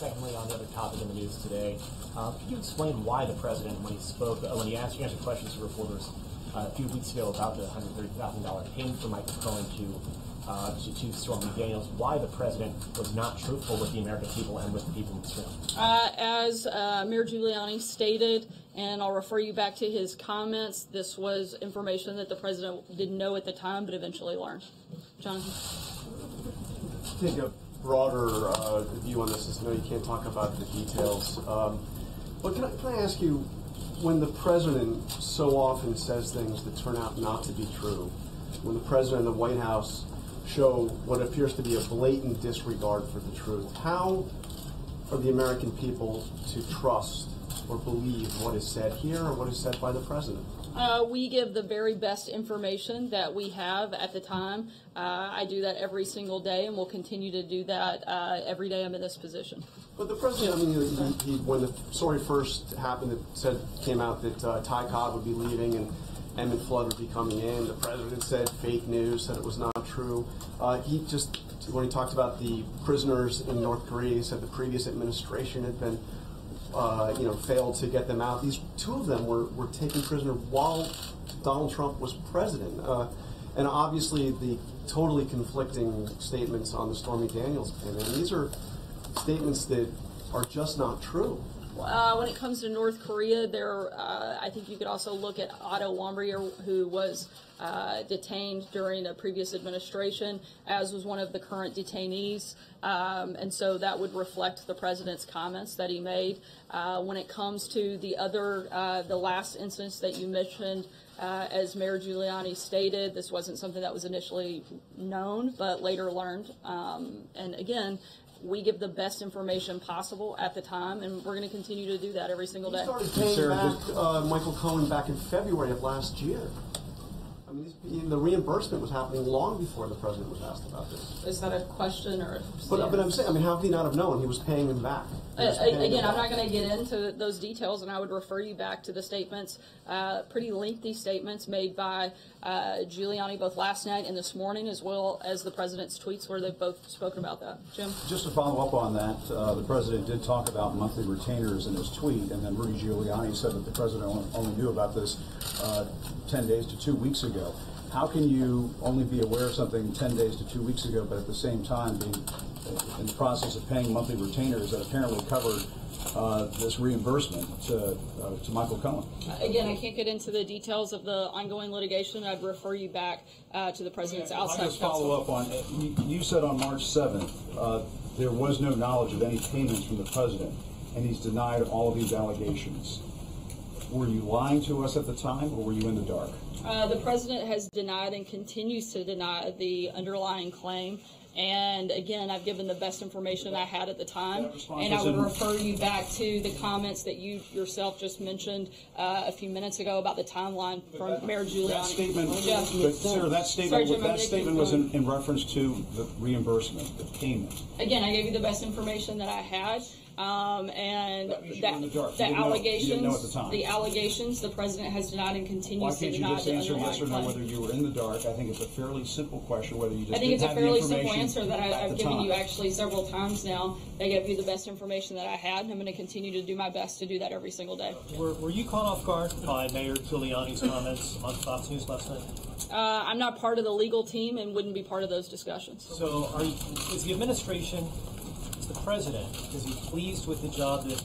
secondly, on the other topic in the news today, could you explain why the president, when he spoke, when he answered questions to reporters a few weeks ago about the $130,000 payment for Michael Cohen to Stormy Daniels, why the president was not truthful with the American people and with the people in this room? As Mayor Giuliani stated, and I'll refer you back to his comments, this was information that the president didn't know at the time, but eventually learned. Jonathan? Take a broader view on this. I know you can't talk about the details. But can I ask you, when the president so often says things that turn out not to be true, when the president and the White House show what appears to be a blatant disregard for the truth, how are the American people to trust or believe what is said here or what is said by the president? We give the very best information that we have at the time. I do that every single day, and we'll continue to do that every day I'm in this position. But the president, I mean, when the story first happened, came out that Ty Cobb would be leaving and Emmett Flood would be coming in. The president said fake news, said it was not true. When he talked about the prisoners in North Korea, he said the previous administration had been, failed to get them out. These two of them were taken prisoner while Donald Trump was president. And obviously the totally conflicting statements on the Stormy Daniels payment. And these are statements that are just not true. When it comes to North Korea, I think you could also look at Otto Warmbier, who was detained during a previous administration, as was one of the current detainees. And so that would reflect the president's comments that he made. When it comes to the last instance that you mentioned, as Mayor Giuliani stated, this wasn't something that was initially known, but later learned. And again, we give the best information possible at the time, and we're going to continue to do that every single day. You started paying back Michael Cohen back in February of last year. I mean, the reimbursement was happening long before the president was asked about this. Is that a question or? But I'm saying, how could he not have known he was paying him back? Again, I'm not going to get into those details, and I would refer you back to the statements, pretty lengthy statements made by Giuliani both last night and this morning, as well as the president's tweets where they've both spoken about that. Jim? Just to follow up on that, the president did talk about monthly retainers in his tweet, and then Rudy Giuliani said that the president only knew about this 10 days to 2 weeks ago. How can you only be aware of something 10 days to 2 weeks ago, but at the same time being in the process of paying monthly retainers that apparently covered this reimbursement to Michael Cohen? Again, I can't get into the details of the ongoing litigation. I'd refer you back to the president's outside counsel. I'll just follow up on, you said on March 7th there was no knowledge of any payments from the president, and he's denied all of these allegations. Were you lying to us at the time, or were you in the dark? The president has denied and continues to deny the underlying claim. And again, I've given the best information I had at the time. And I would refer you back to the comments that you yourself just mentioned a few minutes ago about the timeline from Mayor Giuliani. That statement was in reference to the reimbursement, the payment. Again, I gave you the best information that I had. And the allegations, the president has denied and continues to deny. Why can't you just answer yes or no whether you were in the dark? I think it's a fairly simple question whether you just I think it's didn't a have fairly the simple answer that I've given time. you actually several times now. I gave you the best information that I had, and I'm going to continue to do my best to do that every single day. Were you caught off guard by Mayor Giuliani's comments on Fox News last night? I'm not part of the legal team and wouldn't be part of those discussions. So is the administration, is the president, is he pleased with the job that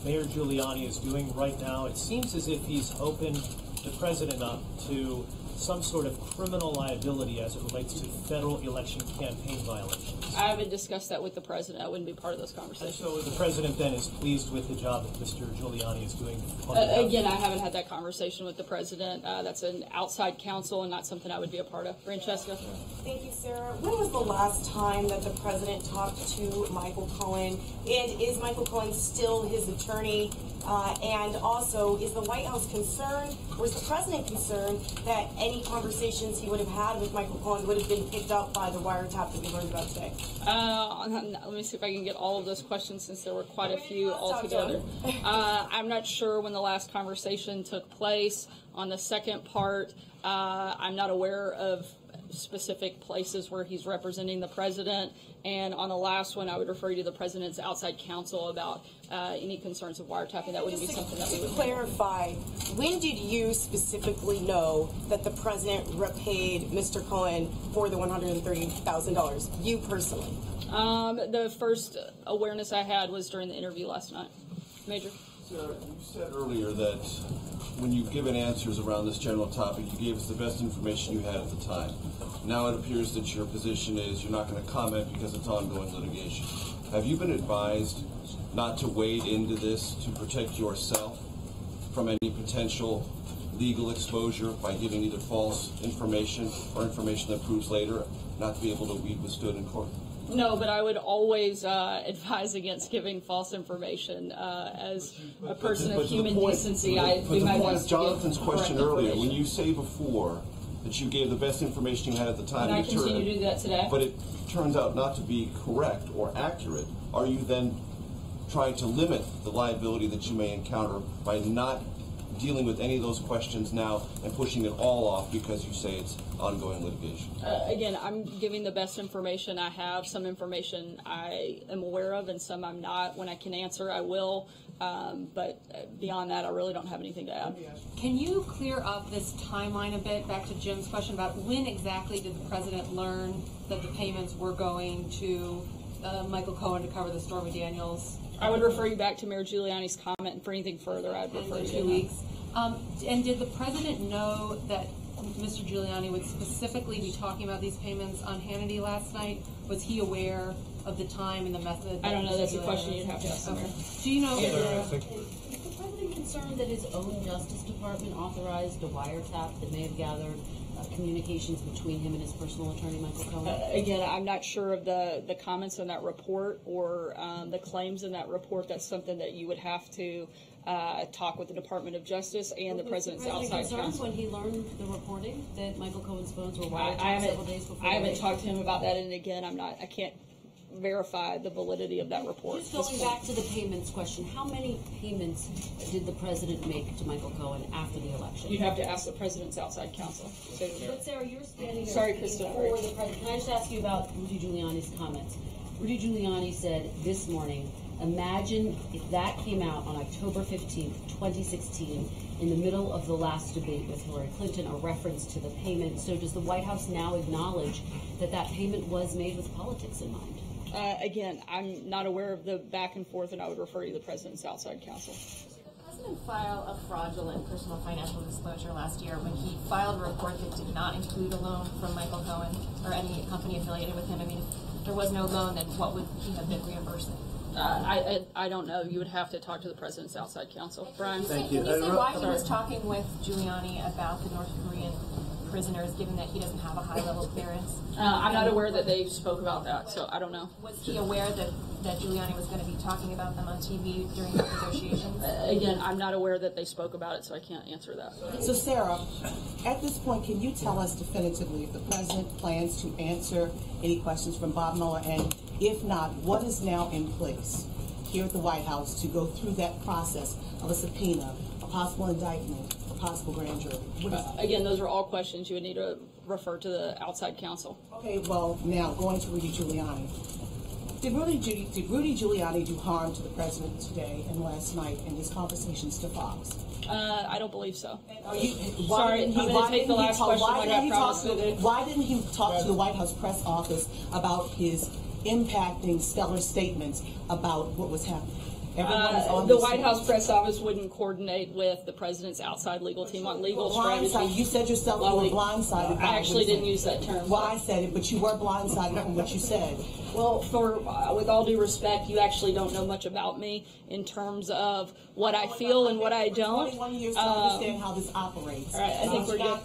Mayor Giuliani is doing right now? It seems as if he's opened the president up to some sort of criminal liability as it relates to federal election campaign violations. I haven't discussed that with the president. I wouldn't be part of those conversations. And so the president then is pleased with the job that Mr. Giuliani is doing? Again, I haven't had that conversation with the president. That's an outside counsel and not something I would be a part of. Francesca? Thank you, Sarah. When was the last time that the president talked to Michael Cohen? And is Michael Cohen still his attorney? And also, is the White House concerned, or is the president concerned that any conversations he would have had with Michael Cohen would have been picked up by the wiretap that we learned about today? Let me see if I can get all of those questions since there were quite a few altogether. I'm not sure when the last conversation took place. On the second part, I'm not aware of specific places where he's representing the president. And on the last one, I would refer you to the president's outside counsel about any concerns of wiretapping. That wouldn't be something that we would clarify. When did you specifically know that the president repaid Mr. Cohen for the $130,000? You personally? The first awareness I had was during the interview last night. Major? Sarah, you said earlier that when you've given answers around this general topic, you gave us the best information you had at the time. Now it appears that your position is you're not going to comment because it's ongoing litigation. Have you been advised not to wade into this to protect yourself from any potential legal exposure by giving either false information or information that proves later not to be able to be withstood in court? No, but I would always advise against giving false information. As a person of human decency, I do my best to Jonathan's give question correct earlier, information. when you say before that you gave the best information you had at the time, And I continue to do that today. but it turns out not to be correct or accurate, are you then trying to limit the liability that you may encounter by not dealing with any of those questions now and pushing it all off because you say it's ongoing litigation? Again, I'm giving the best information I have. Some information I am aware of and some I'm not. When I can answer, I will. But beyond that, I really don't have anything to add. Can you clear up this timeline a bit, back to Jim's question about when exactly did the president learn that the payments were going to Michael Cohen to cover the Stormy Daniels? I would refer you back to Mayor Giuliani's comment, and for anything further, I'd refer In you the to 2 weeks. And did the president know that Mr. Giuliani would specifically be talking about these payments on Hannity last night? Was he aware of the time and the method? I don't know. That's a question you'd have to ask Okay. him. Do you know? Is the president concerned that his own Justice Department authorized a wiretap that may have gathered communications between him and his personal attorney, Michael Cohen? Again, I'm not sure of the comments in that report or the claims in that report. That's something that you would have to talk with the Department of Justice and the president's outside counsel. When he learned the reporting that Michael Cohen's phones were I wiretapped several days before? haven't talked to him about that, and again, I can't verify the validity of that report. Just going back to the payments question, how many payments did the president make to Michael Cohen after the election? You'd have to ask the president's outside counsel. But Sarah, you're standing there Sorry, speaking Krista. for the president. Can I just ask you about Rudy Giuliani's comments? Rudy Giuliani said this morning, imagine if that came out on October 15th, 2016, in the middle of the last debate with Hillary Clinton, a reference to the payment. So does the White House now acknowledge that that payment was made with politics in mind? Again, I'm not aware of the back and forth, and I would refer you to the president's outside counsel. Did the president file a fraudulent personal financial disclosure last year when he filed a report that did not include a loan from Michael Cohen or any company affiliated with him? I mean, if there was no loan, then what would he have been reimbursing? I don't know. You would have to talk to the president's outside counsel. Brian? Thank you. Can you say why he was talking with Giuliani about the North Korean prisoners, given that he doesn't have a high-level clearance? I'm not aware that they spoke about that, so I don't know. Was he aware that Giuliani was going to be talking about them on TV during the negotiations? Again, I'm not aware that they spoke about it, so I can't answer that. So, Sarah, at this point, can you tell us definitively if the president plans to answer any questions from Bob Mueller, and if not, what is now in place here at the White House to go through that process of a subpoena, a possible indictment, a possible grand jury? Again, those are all questions you would need to refer to the outside counsel. Okay, well, now going to Rudy Giuliani. Did Rudy Giuliani do harm to the president today and last night in his conversations to Fox? I don't believe so. Why didn't he talk to the White House press office about his impacting stellar statements about what was happening? The White House press office wouldn't coordinate with the president's outside legal team on legal strategy. You said yourself you were blindsided. I actually didn't use that term. Well, I said it, but you were blindsided from what you said. Well, with all due respect, you actually don't know much about me in terms of what I feel and what I don't. 21 years to understand how this operates. All right, I think we're good.